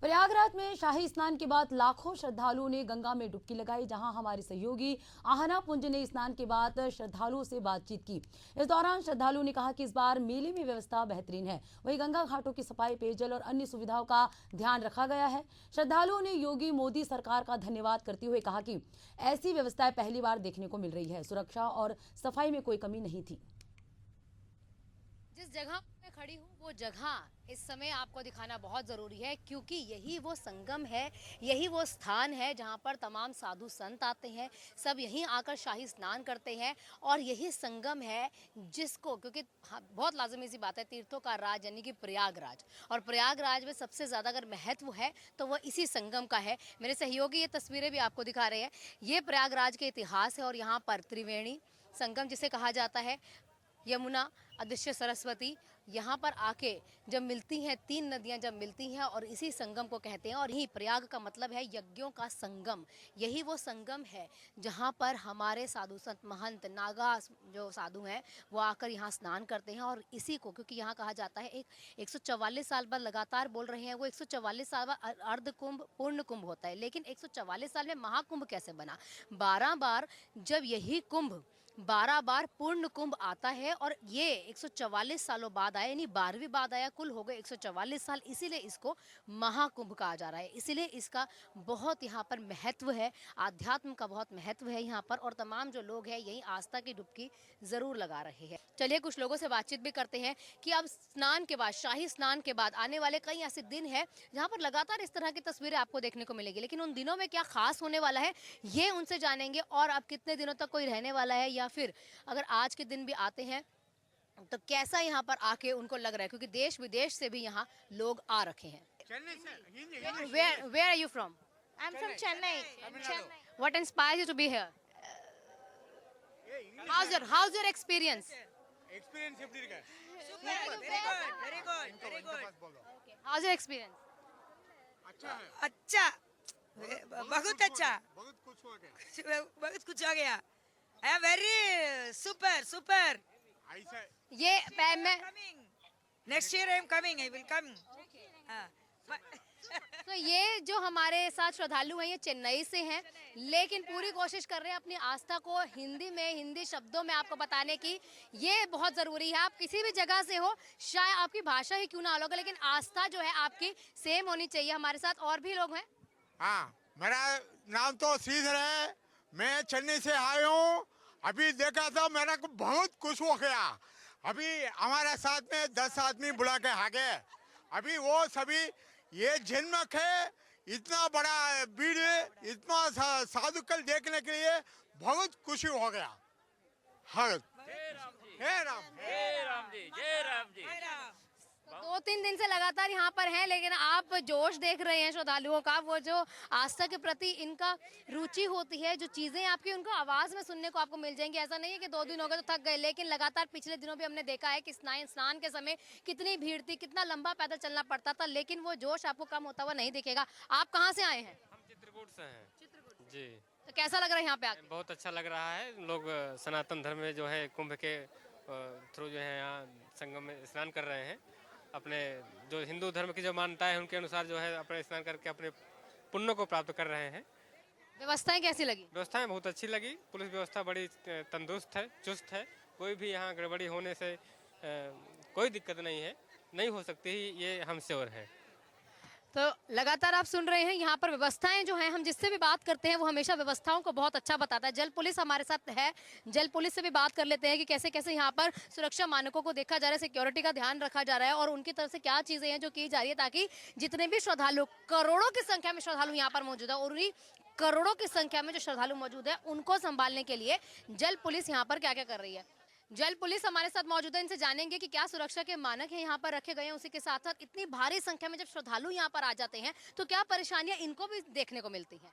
प्रयागराज में शाही स्नान के बाद लाखों श्रद्धालुओं ने गंगा में डुबकी लगाई। जहां हमारे सहयोगी आहना पुंज ने स्नान के बाद श्रद्धालुओं से बातचीत की। इस दौरान श्रद्धालुओं ने कहा कि इस बार मेले में व्यवस्था बेहतरीन है। वहीं गंगा घाटों की सफाई, पेयजल और अन्य सुविधाओं का ध्यान रखा गया है। श्रद्धालुओं ने योगी मोदी सरकार का धन्यवाद करते हुए कहा कि ऐसी व्यवस्थाएं पहली बार देखने को मिल रही है। सुरक्षा और सफाई में कोई कमी नहीं थी। जिस जगह मैं खड़ी हूँ वो जगह इस समय आपको दिखाना बहुत ज़रूरी है, क्योंकि यही वो संगम है, यही वो स्थान है जहाँ पर तमाम साधु संत आते हैं। सब यहीं आकर शाही स्नान करते हैं और यही संगम है जिसको, क्योंकि बहुत लाजमी सी बात है, तीर्थों का राज यानी कि प्रयागराज, और प्रयागराज में सबसे ज़्यादा अगर महत्व है तो वह इसी संगम का है। मेरे सहयोगी ये तस्वीरें भी आपको दिखा रहे हैं। ये प्रयागराज के इतिहास है और यहाँ पर त्रिवेणी संगम जिसे कहा जाता है, यमुना, अदृश्य सरस्वती, यहाँ पर आके जब मिलती हैं, तीन नदियाँ जब मिलती हैं और इसी संगम को कहते हैं। और यही प्रयाग का मतलब है यज्ञों का संगम। यही वो संगम है जहाँ पर हमारे साधु संत, महंत, नागा जो साधु हैं वो आकर यहाँ स्नान करते हैं। और इसी को, क्योंकि यहाँ कहा जाता है 144 साल बाद, लगातार बोल रहे हैं वो 144 साल बाद अर्ध कुंभ पूर्ण कुंभ होता है, लेकिन 144 साल में महाकुंभ कैसे बना? 12 बार जब यही कुंभ 12 बार पूर्ण कुंभ आता है और ये 144 सालों बाद आया, यानी 12वीं बाद आया, कुल हो गए 144 साल। इसीलिए इसको महाकुंभ कहा जा रहा है। इसीलिए इसका बहुत यहाँ पर महत्व है, आध्यात्म का बहुत महत्व है यहाँ पर। और तमाम जो लोग हैं यही आस्था की डुबकी ज़रूर लगा रहे हैं। चलिए कुछ लोगों से बातचीत भी करते हैं कि अब स्नान के बाद, शाही स्नान के बाद आने वाले कई ऐसे दिन हैं जहाँ पर लगातार इस तरह की तस्वीरें आपको देखने को मिलेगी, लेकिन उन दिनों में क्या खास होने वाला है ये उनसे जानेंगे। और अब कितने दिनों तक कोई रहने वाला है, या फिर अगर आज के दिन भी आते हैं तो कैसा यहाँ पर आके उनको लग रहा है, क्योंकि देश विदेश से भी यहाँ लोग आ रखे हैं। Where are you from? I'm from Chennai. What inspires you to be here? How's your experience? Experience Very good. How's your experience? अच्छा है, अच्छा, बहुत अच्छा, बहुत कुछ हो गया। बहुत कुछ हो गया। Very super. ऐसा ये मैं Coming. Next year I am coming. I will come. तो ये जो हमारे साथ श्रद्धालु हैं ये चेन्नई से हैं, लेकिन पूरी कोशिश कर रहे हैं अपनी आस्था को हिंदी में, हिंदी शब्दों में आपको बताने की। ये बहुत ज़रूरी है। आप किसी भी जगह से हो, शायद आपकी भाषा ही क्यों ना अलग हो, लेकिन आस्था जो है आपकी सेम होनी चाहिए। हमारे साथ और भी लोग हैं। हाँ, मेरा नाम तो श्रीधर है, मैं चेन्नई से आया हूँ। अभी देखा था, मेरा को बहुत खुश हो गया। अभी हमारे साथ में 10 आदमी बुला के आ गए। अभी वो सभी ये जन्मक है, इतना बड़ा भीड़, इतना साधुकल देखने के लिए बहुत खुशी हो गया। हाँ, हे राम जी, जय राम जी। 2-3 दिन से लगातार यहाँ पर हैं, लेकिन आप जोश देख रहे हैं श्रद्धालुओं का, वो जो आस्था के प्रति इनका रुचि होती है, जो चीज़ें आपकी उनको आवाज़ में सुनने को आपको मिल जाएंगी। ऐसा नहीं है कि 2 दिन हो गए तो थक गए, लेकिन लगातार पिछले दिनों भी हमने देखा है कि स्नान के समय कितनी भीड़ थी, कितना लंबा पैदल चलना पड़ता था, लेकिन वो जोश आपको कम होता हुआ नहीं दिखेगा। आप कहाँ से आए हैं? हम चित्रकूट से हैं। चित्रकूट जी, तो कैसा लग रहा है यहाँ पे आके? बहुत अच्छा लग रहा है। लोग सनातन धर्म में जो है कुंभ के थ्रू जो है यहाँ संगम में स्नान कर रहे हैं। अपने जो हिंदू धर्म की जो मान्यता है उनके अनुसार जो है अपने स्नान करके अपने पुण्य को प्राप्त कर रहे हैं। व्यवस्थाएं कैसी लगी? व्यवस्थाएं बहुत अच्छी लगी। पुलिस व्यवस्था बड़ी तंदुरुस्त है, चुस्त है। कोई भी यहाँ गड़बड़ी होने से कोई दिक्कत नहीं है, नहीं हो सकती, ये हम श्योर है। तो लगातार आप सुन रहे हैं यहाँ पर व्यवस्थाएं जो हैं, हम जिससे भी बात करते हैं वो हमेशा व्यवस्थाओं को बहुत अच्छा बताता है। जल पुलिस हमारे साथ है, जल पुलिस से भी बात कर लेते हैं कि कैसे कैसे यहाँ पर सुरक्षा मानकों को देखा जा रहा है, सिक्योरिटी का ध्यान रखा जा रहा है और उनकी तरफ से क्या चीज़ें हैं जो की जा रही है, ताकि जितने भी श्रद्धालु, करोड़ों की संख्या में श्रद्धालु यहाँ पर मौजूद है, और उन्हीं करोड़ों की संख्या में जो श्रद्धालु मौजूद है उनको संभालने के लिए जल पुलिस यहाँ पर क्या क्या कर रही है। जल पुलिस हमारे साथ मौजूद है, इनसे जानेंगे कि क्या सुरक्षा के मानक हैं यहाँ पर रखे गए हैं। उसी के साथ साथ इतनी भारी संख्या में जब श्रद्धालु यहाँ पर आ जाते हैं तो क्या परेशानियां इनको भी देखने को मिलती हैं?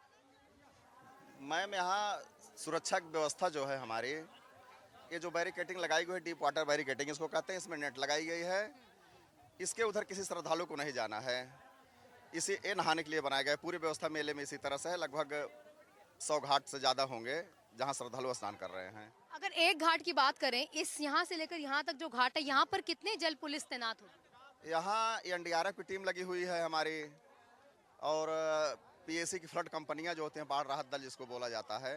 मैम, यहाँ सुरक्षा की व्यवस्था जो है हमारी, ये जो बैरिकेटिंग लगाई गई है, डीप वाटर बैरिकेटिंग इसको कहते हैं, इसमें नेट लगाई गई है। इसके उधर किसी श्रद्धालु को नहीं जाना है। इसी ये नहाने के लिए बनाया गया है। पूरी व्यवस्था मेले में इसी तरह से है। लगभग 100 घाट से ज़्यादा होंगे जहाँ श्रद्धालु स्नान कर रहे हैं। अगर एक घाट की बात करें, इस यहाँ से लेकर यहाँ तक जो घाट है, यहाँ पर कितने जल पुलिस तैनात हो? यहाँ एनडीआरएफ की टीम लगी हुई है हमारी, और पीएसी की फ्लड कंपनियां जो होते हैं, बाढ़ राहत दल जिसको बोला जाता है,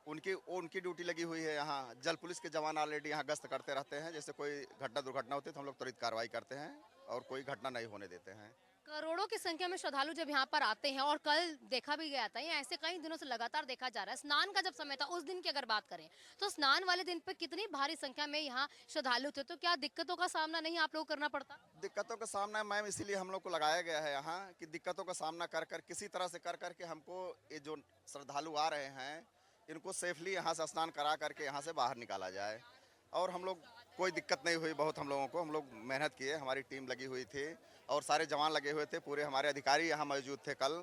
उनकी ड्यूटी लगी हुई है यहाँ। जल पुलिस के जवान ऑलरेडी यहाँ गश्त करते रहते हैं। जैसे कोई घटना दुर्घटना होती है तो हम लोग त्वरित कार्रवाई करते हैं और कोई घटना नहीं होने देते हैं। करोड़ों की संख्या में श्रद्धालु जब यहाँ पर आते हैं, और कल देखा भी गया था, ये ऐसे कई दिनों से लगातार देखा जा रहा है। स्नान का जब समय था उस दिन की अगर बात करें तो स्नान वाले दिन पे कितनी भारी संख्या में यहाँ श्रद्धालु थे, तो क्या दिक्कतों का सामना नहीं आप लोग करना पड़ता? दिक्कतों का सामना मैम इसीलिए हम लोग को लगाया गया है यहाँ कि दिक्कतों का सामना कर कर किसी तरह से कर करके हमको ये जो श्रद्धालु आ रहे हैं इनको सेफली यहाँ से स्नान करा करके यहाँ से बाहर निकाला जाए। और हम लोग कोई दिक्कत नहीं हुई, बहुत हम लोगों को, हम लोग मेहनत किए, हमारी टीम लगी हुई थी और सारे जवान लगे हुए थे, पूरे हमारे अधिकारी यहाँ मौजूद थे कल,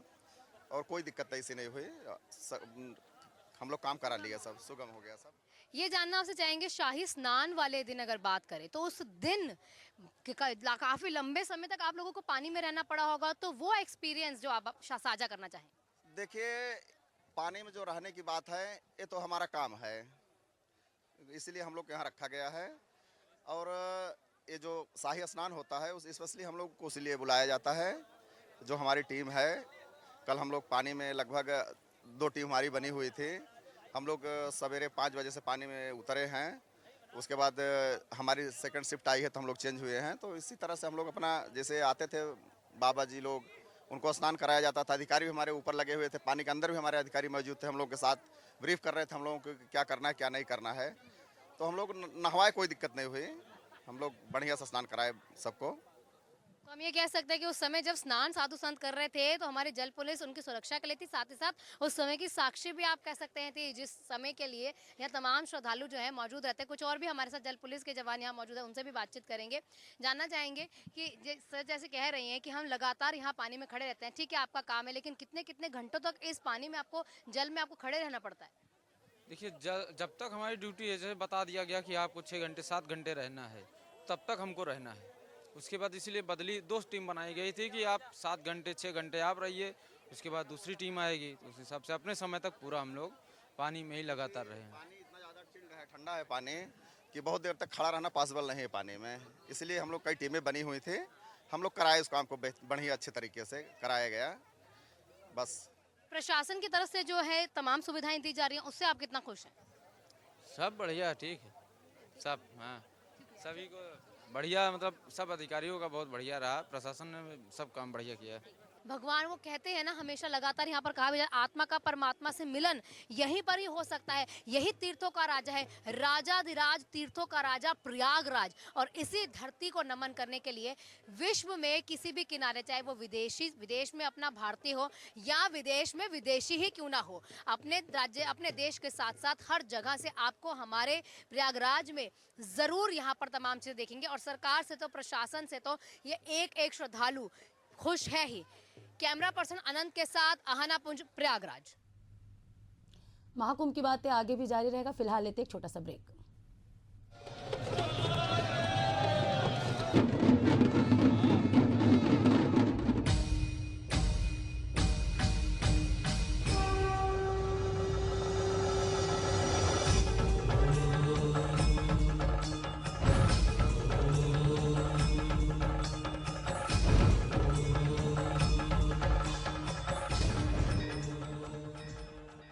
और कोई दिक्कत ऐसी नहीं हुई। हम लोग काम करा लिया, सब सुगम हो गया सब। ये जानना आपसे चाहेंगे, शाही स्नान वाले दिन अगर बात करें तो उस दिन काफी लंबे समय तक आप लोगों को पानी में रहना पड़ा होगा, तो वो एक्सपीरियंस जो आप साझा करना चाहें। देखिए, पानी में जो रहने की बात है ये तो हमारा काम है, इसलिए हम लोग को यहाँ रखा गया है। और ये जो शाही स्नान होता है उस स्पेशली हम लोग को इसलिए बुलाया जाता है। जो हमारी टीम है, कल हम लोग पानी में लगभग 2 टीम हमारी बनी हुई थी। हम लोग सवेरे 5 बजे से पानी में उतरे हैं। उसके बाद हमारी सेकंड शिफ्ट आई है तो हम लोग चेंज हुए हैं। तो इसी तरह से हम लोग अपना, जैसे आते थे बाबा जी लोग, उनको स्नान कराया जाता था। अधिकारी भी हमारे ऊपर लगे हुए थे, पानी के अंदर भी हमारे अधिकारी मौजूद थे, हम लोग के साथ ब्रीफ कर रहे थे हम लोगों को क्या करना है क्या नहीं करना है। तो हम लोग नहवाए, कोई दिक्कत नहीं हुई, हम लोग बढ़िया से स्नान कराए सबको। तो हम ये कह सकते हैं कि उस समय जब स्नान साधु संत कर रहे थे तो हमारी जल पुलिस उनकी सुरक्षा के लिए थी, साथ ही साथ उस समय की साक्षी भी आप कह सकते हैं थी, जिस समय के लिए यहाँ तमाम श्रद्धालु जो है मौजूद रहते हैं। कुछ और भी हमारे साथ जल पुलिस के जवान यहाँ मौजूद है, उनसे भी बातचीत करेंगे। जानना चाहेंगे कि सर जैसे कह रही हैं कि हम लगातार यहाँ पानी में खड़े रहते हैं, ठीक है आपका काम है, लेकिन कितने कितने घंटों तक इस पानी में आपको, जल में आपको खड़े रहना पड़ता है? देखिए, जब तक हमारी ड्यूटी है, जैसे बता दिया गया कि आपको 6 घंटे 7 घंटे रहना है, तब तक हमको रहना है। उसके बाद इसीलिए बदली 2 टीम बनाई गई थी कि आप 7 घंटे 6 घंटे आप रहिए, उसके बाद दूसरी टीम आएगी। तो उस हिसाब से अपने समय तक पूरा हम लोग पानी में ही लगातार रहे हैं। पानी इतना ज़्यादा चिल्ड है, ठंडा है पानी, कि बहुत देर तक खड़ा रहना पॉसिबल नहीं है पानी में। इसलिए हम लोग कई टीमें बनी हुई थी, हम लोग कराए उस काम को बढ़िया अच्छे तरीके से कराया गया। बस प्रशासन की तरफ से जो है तमाम सुविधाएं दी जा रही हैं, उससे आप कितना खुश हैं? सब बढ़िया, ठीक है सब। हाँ, सभी को बढ़िया, मतलब सब अधिकारियों का बहुत बढ़िया रहा, प्रशासन ने सब काम बढ़िया किया है। भगवान वो कहते हैं ना, हमेशा लगातार यहाँ पर कहा भी जाता है, आत्मा का परमात्मा से मिलन यहीं पर ही हो सकता है। यही तीर्थों का राजा है, राजाधिराज तीर्थों का राजा प्रयागराज। और इसी धरती को नमन करने के लिए विश्व में किसी भी किनारे, चाहे वो विदेश में अपना भारतीय हो या विदेश में विदेशी ही क्यों ना हो, अपने राज्य अपने देश के साथ साथ हर जगह से आपको हमारे प्रयागराज में ज़रूर यहाँ पर तमाम चीज़ें देखेंगे। और सरकार से तो, प्रशासन से तो ये एक एक श्रद्धालु खुश है ही। कैमरा पर्सन अनंत के साथ आहना पुंज, प्रयागराज। महाकुंभ की बातें आगे भी जारी रहेगा, फिलहाल लेते एक छोटा सा ब्रेक।